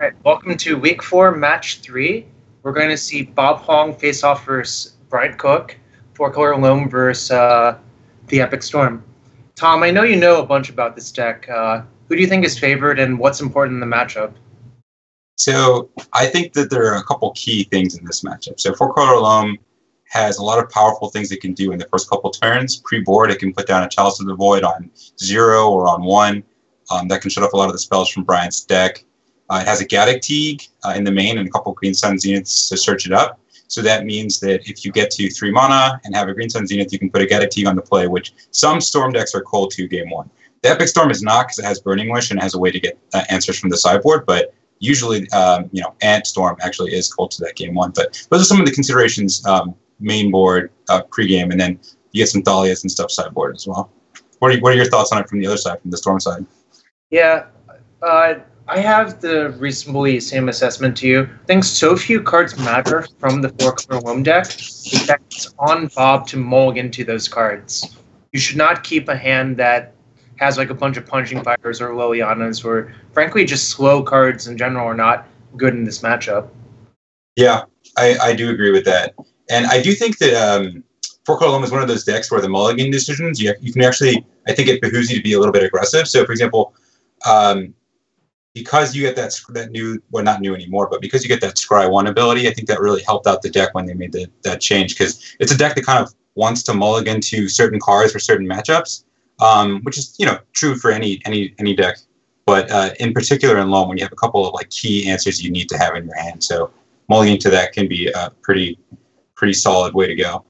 All right, welcome to week 4, match 3. We're going to see Bob Huang face off versus Bryant Cook, 4-color Loam versus the Epic Storm. Tom, I know you know a bunch about this deck. Who do you think is favored and what's important in the matchup? So I think that there are a couple key things in this matchup. So 4-color Loam has a lot of powerful things it can do in the first couple turns. Pre-board, it can put down a Chalice of the Void on 0 or on 1. That can shut off a lot of the spells from Bryant's deck. It has a Gaddock Teague in the main and a couple Green Sun Zeniths to search it up. So that means that if you get to 3 mana and have a Green Sun Zenith, you can put a Gaddock Teague on the play, which some Storm decks are cold to game 1. The Epic Storm is not because it has Burning Wish and it has a way to get answers from the sideboard, but usually, Ant Storm actually is cold to that game 1. But those are some of the considerations main board, pregame, and then you get some Thalias and stuff sideboard as well. What are your thoughts on it from the other side, from the Storm side? Yeah, I have the reasonably same assessment to you. I think so few cards matter from the 4-color Loam deck that it's on Bob to mulligan to those cards. You should not keep a hand that has like a bunch of Punching Fires or Lilianas, or frankly just slow cards in general are not good in this matchup. Yeah, I do agree with that. And I do think that 4-color Loam is one of those decks where the mulligan decisions, you can actually, I think it behooves you to be a little bit aggressive. So for example, because you get that new, well, not new anymore, but because you get that Scry 1 ability, I think that really helped out the deck when they made that change, because it's a deck that kind of wants to mulligan to certain cards for certain matchups, which is true for any deck, but in particular in Loam, when you have a couple of like key answers you need to have in your hand, so mulliganing to that can be a pretty solid way to go.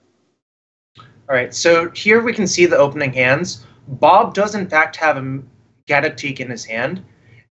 All right, so here we can see the opening hands. Bob does in fact have a Gaddock Teague in his hand.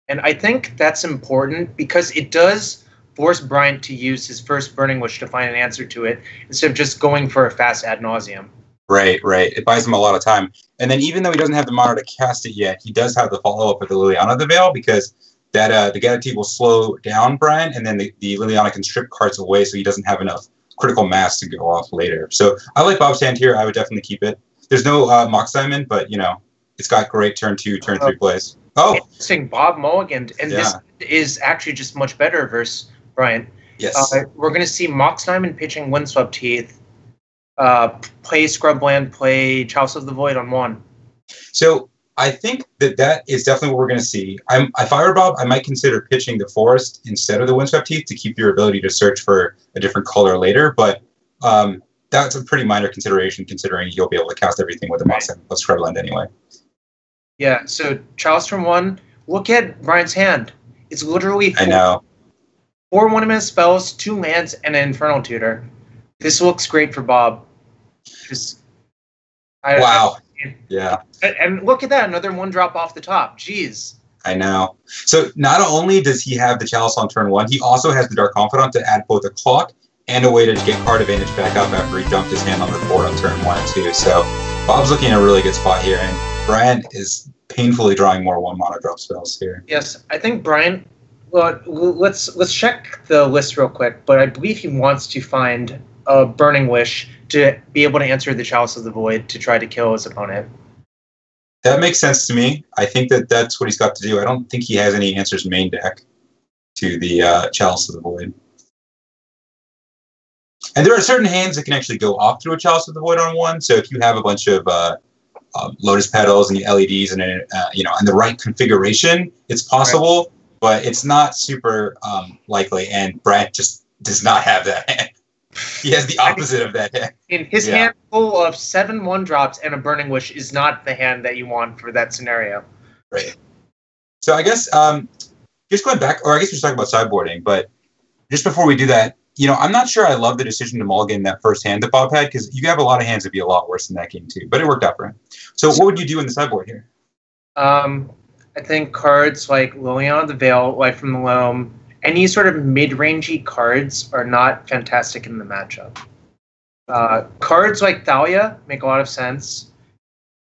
And I think that's important because it does force Bryant to use his first Burning Wish to find an answer to it instead of just going for a fast ad nauseum. Right. It buys him a lot of time. And then even though he doesn't have the mana to cast it yet, he does have the follow-up with the Liliana the Veil, because that the Gaddock Teague will slow down Bryant, and then the Liliana can strip cards away so he doesn't have enough critical mass to go off later. So I like Bob's hand here. I would definitely keep it. There's no Mox Diamond, but, it's got great turn 2, turn 3 plays. Oh, interesting. Bob mulliganed, and this is actually just much better versus Bryant. Yes. We're going to see Mox Diamond pitching Windswept Teeth, play Scrubland, play Chalice of the Void on 1. So I think that is definitely what we're going to see. If I were Bob, I might consider pitching the Forest instead of the Windswept Teeth to keep your ability to search for a different color later, but that's a pretty minor consideration considering you'll be able to cast everything with a Mox Diamond plus Scrubland anyway. Yeah, so Chalice from 1. Look at Bryant's hand. It's literally 4 1-minute spells, 2 lands, and an Infernal Tutor. This looks great for Bob. Wow. Yeah. And look at that, another 1-drop off the top. Jeez. I know. So not only does he have the Chalice on turn 1, he also has the Dark Confidant to add both a clock and a way to get card advantage back up after he dumped his hand on the board on turn 1 too. So Bob's looking in a really good spot here, and Bryant is painfully drawing more 1-mana drop spells here. Yes, I think Bryant. Well, let's check the list real quick. But I believe he wants to find a Burning Wish to be able to answer the Chalice of the Void to try to kill his opponent. That makes sense to me. I think that's what he's got to do. I don't think he has any answers main deck to the Chalice of the Void. And there are certain hands that can actually go off to a Chalice of the Void on 1. So if you have a bunch of Lotus Petals and the LEDs and and the right configuration, it's possible, but it's not super likely. And Bryant just does not have that hand. He has the opposite of that hand. In his hand full of 7 1-drops and a Burning Wish is not the hand that you want for that scenario. Right. So I guess just going back, or I guess we're talking about sideboarding, but just before we do that, I'm not sure I love the decision to mulligan that first hand that Bob had, because you have a lot of hands that'd be a lot worse in that game too, but it worked out for him. So what would you do in the sideboard here? I think cards like Liliana the Veil, Life from the Loam, any sort of mid-rangey cards are not fantastic in the matchup. Cards like Thalia make a lot of sense.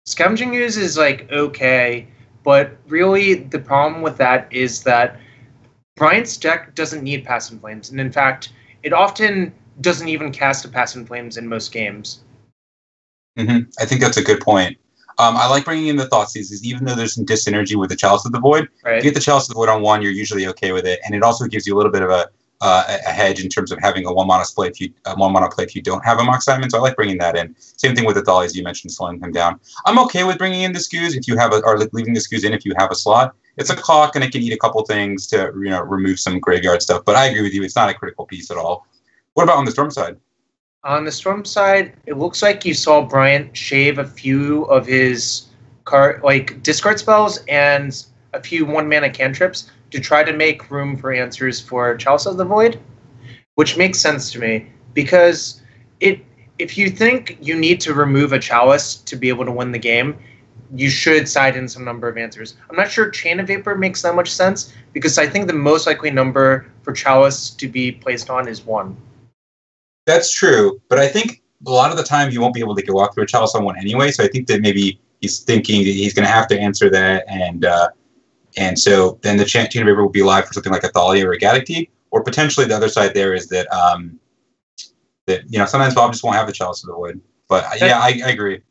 Scavenging Ooze is okay, but really the problem with that is that Bryant's deck doesn't need Pass and Flames, and in fact, it often doesn't even cast a Pass and Flames in most games. I think that's a good point. I like bringing in the Thoughtseize, even though there's some dyssynergy with the Chalice of the Void. Right. If you get the Chalice of the Void on 1, you're usually okay with it, and it also gives you a little bit of a hedge in terms of having a 1 mana play if you don't have a Mox Diamond. So I like bringing that in. Same thing with the Thalias you mentioned, slowing them down. I'm okay with bringing in the Scoos if you have or leaving the Scoos in if you have a slot. It's a clock and it can eat a couple things to remove some graveyard stuff. But I agree with you, it's not a critical piece at all. What about on the Storm side? On the Storm side, it looks like you saw Bryant shave a few of his discard spells and a few 1-mana cantrips to try to make room for answers for Chalice of the Void, which makes sense to me because if you think you need to remove a Chalice to be able to win the game, you should side in some number of answers. I'm not sure Chain of Vapor makes that much sense because I think the most likely number for Chalice to be placed on is 1. That's true, but I think a lot of the time you won't be able to walk through a Chalice on 1 anyway, so I think that maybe he's thinking that he's going to have to answer that, and so then the Chain of Vapor will be live for something like a Thalia or a Gaddock, or potentially the other side there is that sometimes Bob just won't have the Chalice of the Void. But I agree.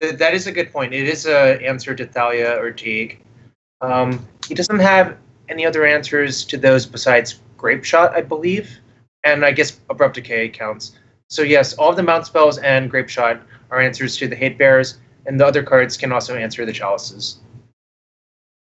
That is a good point. It is an answer to Thalia or Teague. He doesn't have any other answers to those besides Grape Shot, I believe, and I guess Abrupt Decay counts. So yes, all of the Mount spells and Grape Shot are answers to the Hate Bears, and the other cards can also answer the Chalices.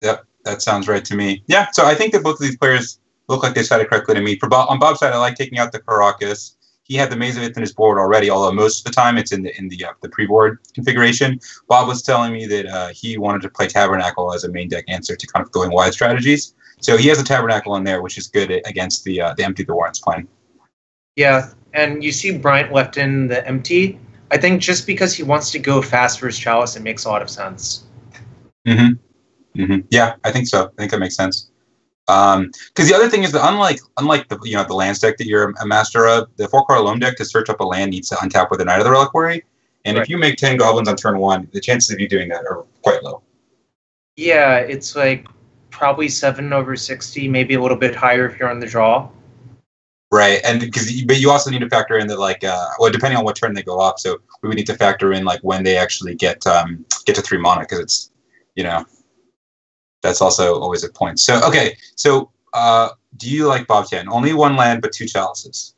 Yep. That sounds right to me. Yeah, so I think that both of these players look like they decided correctly to me. On Bob's side, I like taking out the Caracas. He had the Maze of Ith in his board already, although most of the time it's in the pre-board configuration. Bob was telling me that he wanted to play Tabernacle as a main deck answer to kind of going wide strategies. So he has a Tabernacle in there, which is good against the Empty the Warrens playing. Yeah, and you see Bryant left in the Empty. I think just because he wants to go fast versus Chalice, it makes a lot of sense. Mm-hmm. Mm-hmm. Yeah, I think so. I think that makes sense. Because the other thing is that unlike the the lands deck that you're a master of, the 4-card Loam deck to search up a land needs to untap with a Knight of the Reliquary, and right. If you make 10 goblins on turn 1, the chances of you doing that are quite low. Yeah, it's like probably 7/60, maybe a little bit higher if you're on the draw. Right, and but you also need to factor in that depending on what turn they go off, so we would need to factor in when they actually get to 3 mana because it's that's also always a point. So, okay. So, do you like Bob's hand? Only 1 land, but 2 chalices.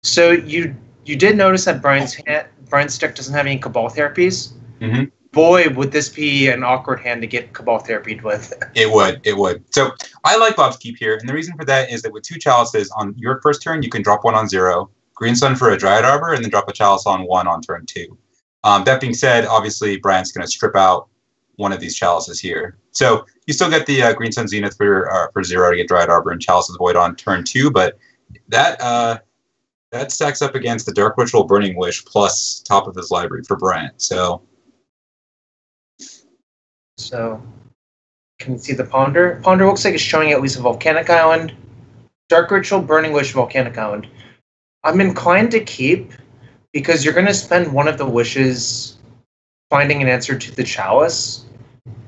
So you did notice that Bryant's deck doesn't have any Cabal therapies. Mm-hmm. Boy, would this be an awkward hand to get Cabal therapied with. It would. So, I like Bob's keep here, and the reason for that is that with 2 chalices on your first turn, you can drop 1 on 0, Green Sun for a Dryad Arbor, and then drop a chalice on 1 on turn 2. That being said, obviously, Bryant's going to strip out one of these chalices here. So you still get the Green Sun Zenith for 0 to get Dryad Arbor and Chalice of the Void on turn 2, but that stacks up against the Dark Ritual Burning Wish plus top of his library for Bryant. So can you see the Ponder? Ponder looks like it's showing at least a Volcanic Island. Dark Ritual Burning Wish, Volcanic Island. I'm inclined to keep because you're going to spend one of the wishes finding an answer to the Chalice,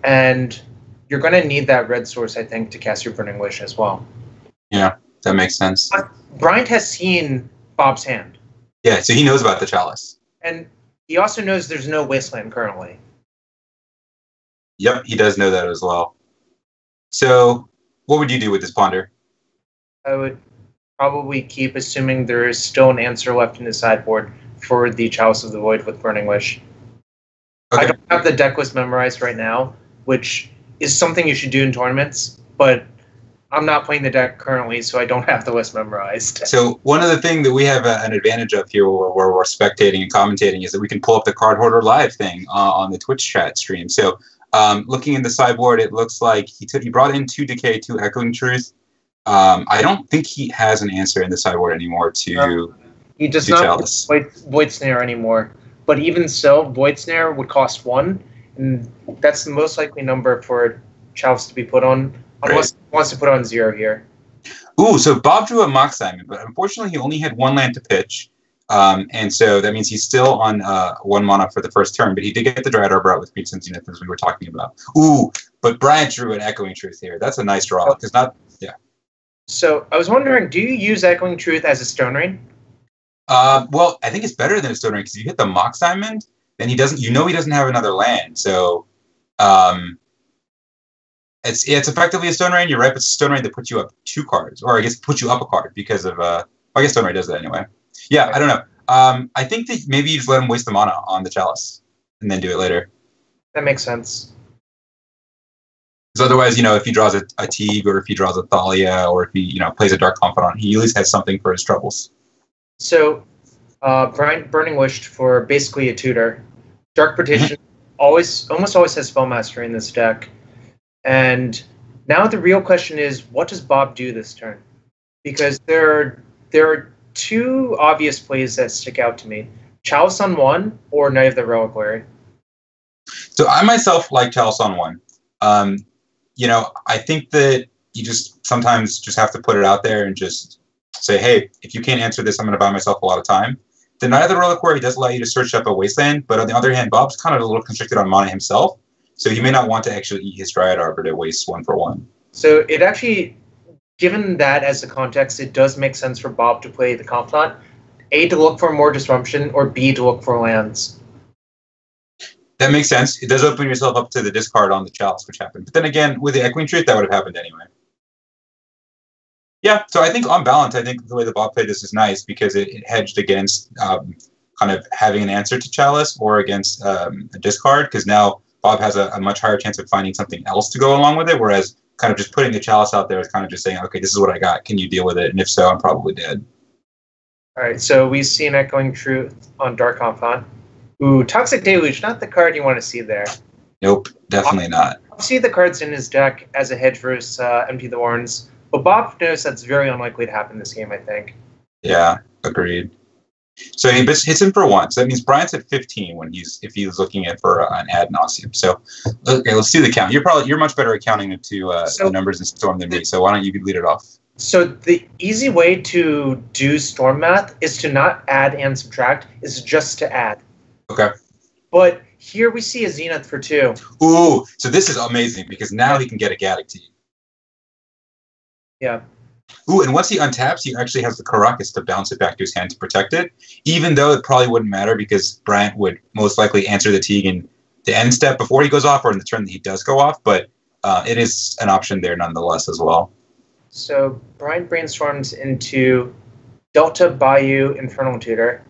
and you're going to need that red source, I think, to cast your Burning Wish as well. Yeah, that makes sense. But Bryant has seen Bob's hand. Yeah, so he knows about the Chalice. And he also knows there's no Wasteland currently. Yep, he does know that as well. So, what would you do with this Ponder? I would probably keep, assuming there is still an answer left in the sideboard for the Chalice of the Void with Burning Wish. Okay. I don't have the deck list memorized right now, which is something you should do in tournaments, but I'm not playing the deck currently, so I don't have the list memorized. So one of the things that we have an advantage of here where we're spectating and commentating is that we can pull up the Cardboard.live thing on the Twitch chat stream. So looking in the sideboard, it looks like he brought in 2 Decay, 2 Echoing Truth. I don't think he has an answer in the sideboard anymore to he does not Void Snare anymore. But even so, Void Snare would cost 1, and that's the most likely number for Chalice to be put on, unless he wants to put on 0 here. Ooh, so Bob drew a Mox Diamond, but unfortunately he only had 1 land to pitch, and so that means he's still on 1 mana for the first turn, but he did get the Dryad Arbor out with Green Sun Zenith, as we were talking about. Ooh, but Bryant drew an Echoing Truth here. That's a nice draw, because So I was wondering, do you use Echoing Truth as a Stone Rain? Well, I think it's better than a Stone Rain because you hit the Mox Diamond. then he doesn't. He doesn't have another land. So it's effectively a Stone Rain. You're right, but it's a Stone Rain that puts you up 2 cards, or I guess puts you up a card because of. I guess Stone Rain does that anyway. Yeah, I don't know. I think that maybe you just let him waste the mana on the Chalice and then do it later. That makes sense. Because otherwise, if he draws a Teague or if he draws a Thalia or if he, plays a Dark Confidant, he at least has something for his troubles. So, Bryant Burning Wished for basically a tutor. Dark Petition almost always has Spell Mastery in this deck. And now the real question is, what does Bob do this turn? Because there are 2 obvious plays that stick out to me. Chalice on 1 or Knight of the Reliquary. So I myself like Chalice on 1. I think that you sometimes just have to put it out there and just say, hey, if you can't answer this, I'm going to buy myself a lot of time. The Knight of the Reliquary does allow you to search up a Wasteland, but on the other hand, Bob's kind of a little constricted on mana himself, so he may not want to actually eat his Dryad Arbor to waste 1 for 1. So it actually, given that as the context, it does make sense for Bob to play the Confidant. A, to look for more disruption, or B, to look for lands. That makes sense. It does open yourself up to the discard on the Chalice, which happened. But then again, with the Echoing Truth, that would have happened anyway. Yeah, so I think on balance, I think the way the Bob played this is nice because it hedged against kind of having an answer to Chalice or against a discard, because now Bob has a much higher chance of finding something else to go along with it, whereas kind of just putting the Chalice out there is kind of just saying, okay, this is what I got. Can you deal with it? And if so, I'm probably dead. All right, so we see an Echoing Truth on Dark Confidant. Ooh, Toxic Deluge, not the card you want to see there. Nope, definitely not. I'll see the cards in his deck as a hedge versus Empty the Horns, but Bob knows that's very unlikely to happen this game, I think. Yeah, agreed. So he hits him for 1. So that means Bryant's at 15 if he's looking at for an ad nauseum. So okay, let's see the count. You're much better at counting the numbers in Storm than me. So why don't you lead it off? So the easy way to do Storm math is to not add and subtract, is just to add. Okay. But here we see a Zenith for 2. Ooh, so this is amazing because now he can get a Gaddock Teague. Yeah. Ooh, and once he untaps, he actually has the Caracas to bounce it back to his hand to protect it, even though it probably wouldn't matter because Bryant would most likely answer the Teague in the end step before he goes off or in the turn that he does go off, but it is an option there nonetheless as well. So Bryant brainstorms into Delta Bayou Infernal Tutor.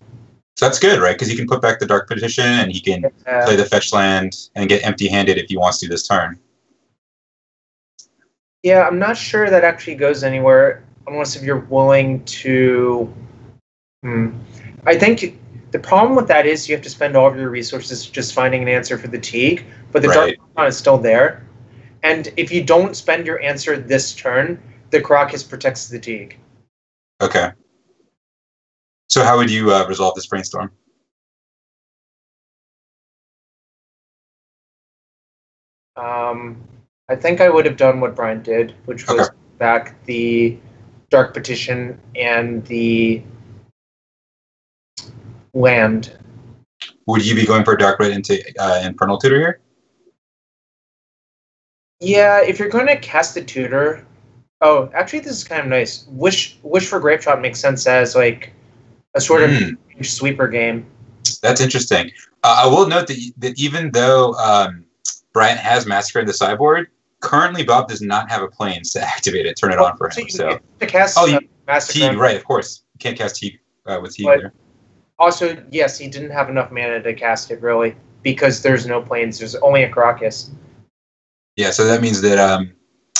So that's good, right? Because he can put back the Dark Petition and he can play the fetch land and get empty-handed if he wants to this turn. Yeah, I'm not sure that actually goes anywhere unless if you're willing to... I think the problem with that is you have to spend all of your resources just finding an answer for the Teague, but the Dark Confidant is still there. And if you don't spend your answer this turn, the Caracas protects the Teague. Okay. So how would you resolve this brainstorm? I think I would have done what Bryant did, which was back the Dark Petition and the land. Would you be going for a Dark Red into Infernal Tutor here? Yeah, if you're going to cast the Tutor... Oh, actually, this is kind of nice. Wish for Grape Shot makes sense as, like, a sort of sweeper game. That's interesting. I will note that even though Bryant has Massacre in the sideboard, currently Bob does not have a planes to activate it, turn it on for him. So to cast Massacre. Teague, right, of course. You can't cast Teague with Teague there. Also, yes, he didn't have enough mana to cast it, really, because there's no planes. There's only a Caracas. Yeah, so that means that...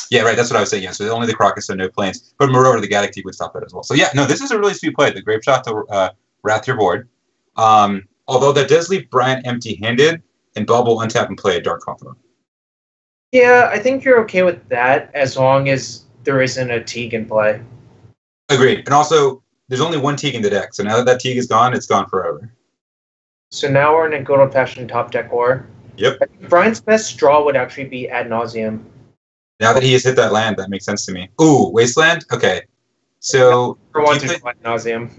yeah, right, that's what I was saying. Yeah, so only the Caracas and no planes. But moreover, the Gaddock Teague would stop that as well. So yeah, no, this is a really sweet play. The Grape Shot to Wrath your board. Although that does leave Bryant empty-handed, and Bob will untap and play a Dark Confidant. Yeah, I think you're okay with that as long as there isn't a Teague in play. Agreed. And also, there's only 1 Teague in the deck, so now that Teague is gone, it's gone forever. So now we're in a good old-fashioned top deck war. Yep. I think Bryant's best draw would actually be Ad Nauseam. Now that he has hit that land, that makes sense to me. Ooh, Wasteland? Okay. So... For one to Ad Nauseam.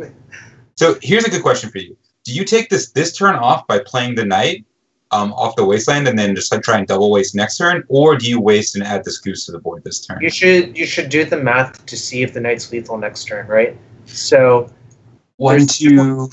So here's a good question for you. Do you take this turn off by playing the Knight off the Wasteland and then just like try and double waste next turn, or do you waste and add this Goose to the board this turn? You should do the math to see if the Knight's lethal next turn, right? So 1, 2,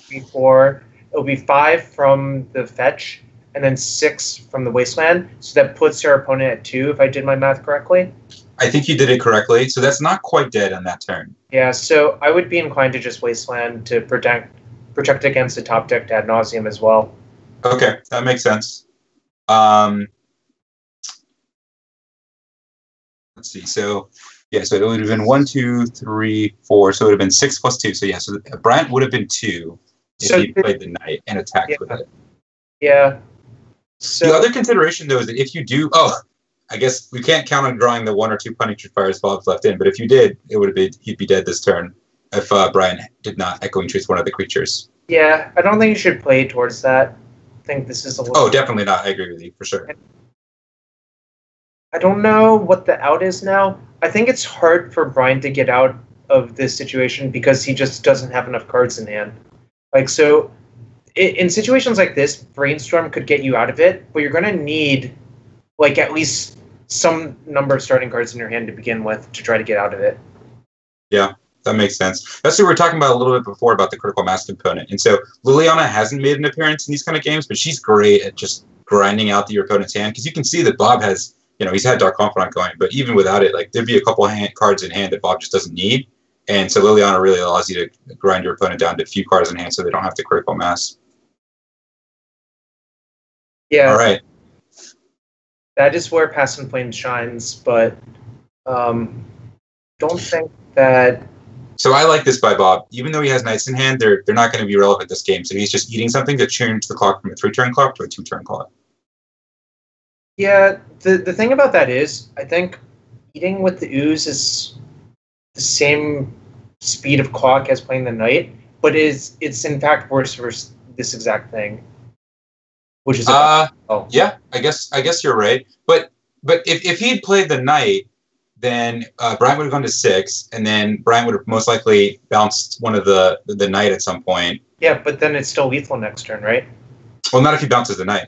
3, 4. it'll be 5 from the fetch, and then 6 from the wasteland. So that puts your opponent at 2, if I did my math correctly. I think you did it correctly. So that's not quite dead on that turn. Yeah, so I would be inclined to just wasteland to protect against the top deck ad nauseum as well. Okay, that makes sense. Let's see. So yeah, so it would have been 1, 2, 3, 4. So it would have been 6 plus 2. So yeah, so Bryant would have been 2 if he played the knight and attacked with it. Yeah. So the other consideration though is that if you do, I guess we can't count on drawing the 1 or 2 punishing fires Bob's left in, but if you did, it would have been he'd be dead this turn if Bryant did not Echoing Truth one of the creatures. Yeah, I don't think you should play towards that. I think this is a little... Oh, definitely not. I agree with you for sure. I don't know what the out is now. I think it's hard for Bryant to get out of this situation because he just doesn't have enough cards in hand. Like, so in situations like this, Brainstorm could get you out of it, but you're going to need like at least some number of starting cards in your hand to begin with to try to get out of it. Yeah, that makes sense. That's what we were talking about a little bit before about the critical mass component. And so Liliana hasn't made an appearance in these kind of games, but she's great at just grinding out your opponent's hand because you can see that Bob has, he's had Dark Confidant going, but even without it, like there'd be a couple cards in hand that Bob just doesn't need. And so Liliana really allows you to grind your opponent down to a few cards in hand so they don't have to critical mass. Yeah. All right. That is where Past in Flames shines, but don't think that... So I like this by Bob. Even though he has knights in hand, they're not going to be relevant this game. So he's just eating something to change the clock from a 3-turn clock to a 2-turn clock. Yeah, the thing about that is, I think eating with the ooze is the same speed of clock as playing the knight, but it's in fact worse for this exact thing. Which is yeah, I guess you're right. But if he'd played the knight, then Bryant would have gone to 6, and then Bryant would have most likely bounced one of the knight at some point. Yeah, but then it's still lethal next turn, right? Well, not if he bounces the knight.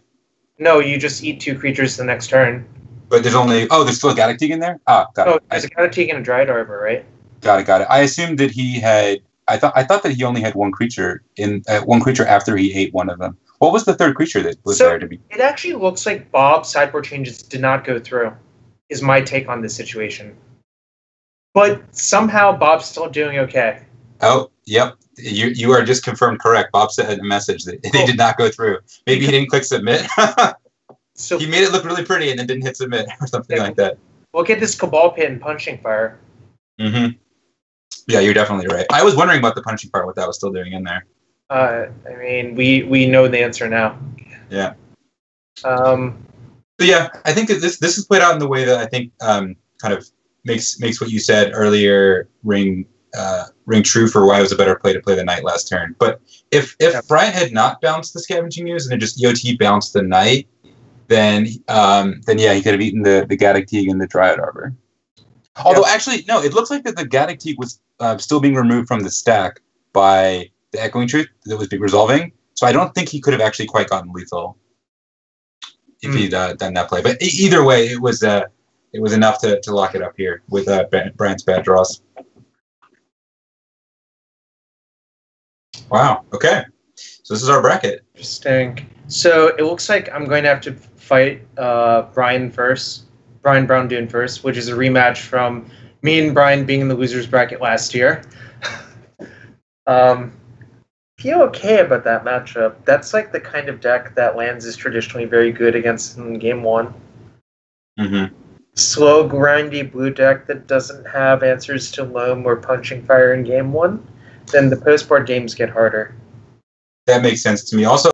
No, you just eat 2 creatures the next turn. But there's only there's still a Gaddock Teeg in there? Got it. There's a Gaddock Teeg and a Dryad Arbor, right? Got it. I assumed that he had I thought that he only had one creature after he ate one of them. What was the third creature that was there to be? It actually looks like Bob's sideboard changes did not go through, is my take on this situation. But somehow Bob's still doing okay. Oh, yep. You are just confirmed correct. Bob sent a message that they did not go through. Maybe he didn't click submit. So he made it look really pretty and then didn't hit submit or something like that. Look at this Cabal Pit and Punching Fire. Mm-hmm. Yeah, you're definitely right. I was wondering about the Punching Fire, what that was still doing in there. I mean, we know the answer now. Yeah. So yeah, I think that this is played out in the way that I think kind of makes what you said earlier ring true for why it was a better play to play the knight last turn. But if Bryant had not bounced the Scavenging Ooze and had just EOT bounced the knight, then yeah, he could have eaten the Gaddock Teeg and the Dryad Arbor. Although actually, no, it looks like that the Gaddock Teeg was still being removed from the stack by the Echoing Truth that was resolving. So I don't think he could have actually quite gotten lethal if he'd done that play. But either way, it was enough to lock it up here with Bryant's bad draws. Wow. Okay. So this is our bracket. Interesting. So it looks like I'm going to have to fight Brian Brown Dune first, which is a rematch from me and Brian being in the losers bracket last year. Feel okay about that matchup. That's like the kind of deck that lands is traditionally very good against in game 1. Mm-hmm. Slow, grindy blue deck that doesn't have answers to Loam or Punching Fire in game 1, then the post-board games get harder. That makes sense to me. Also,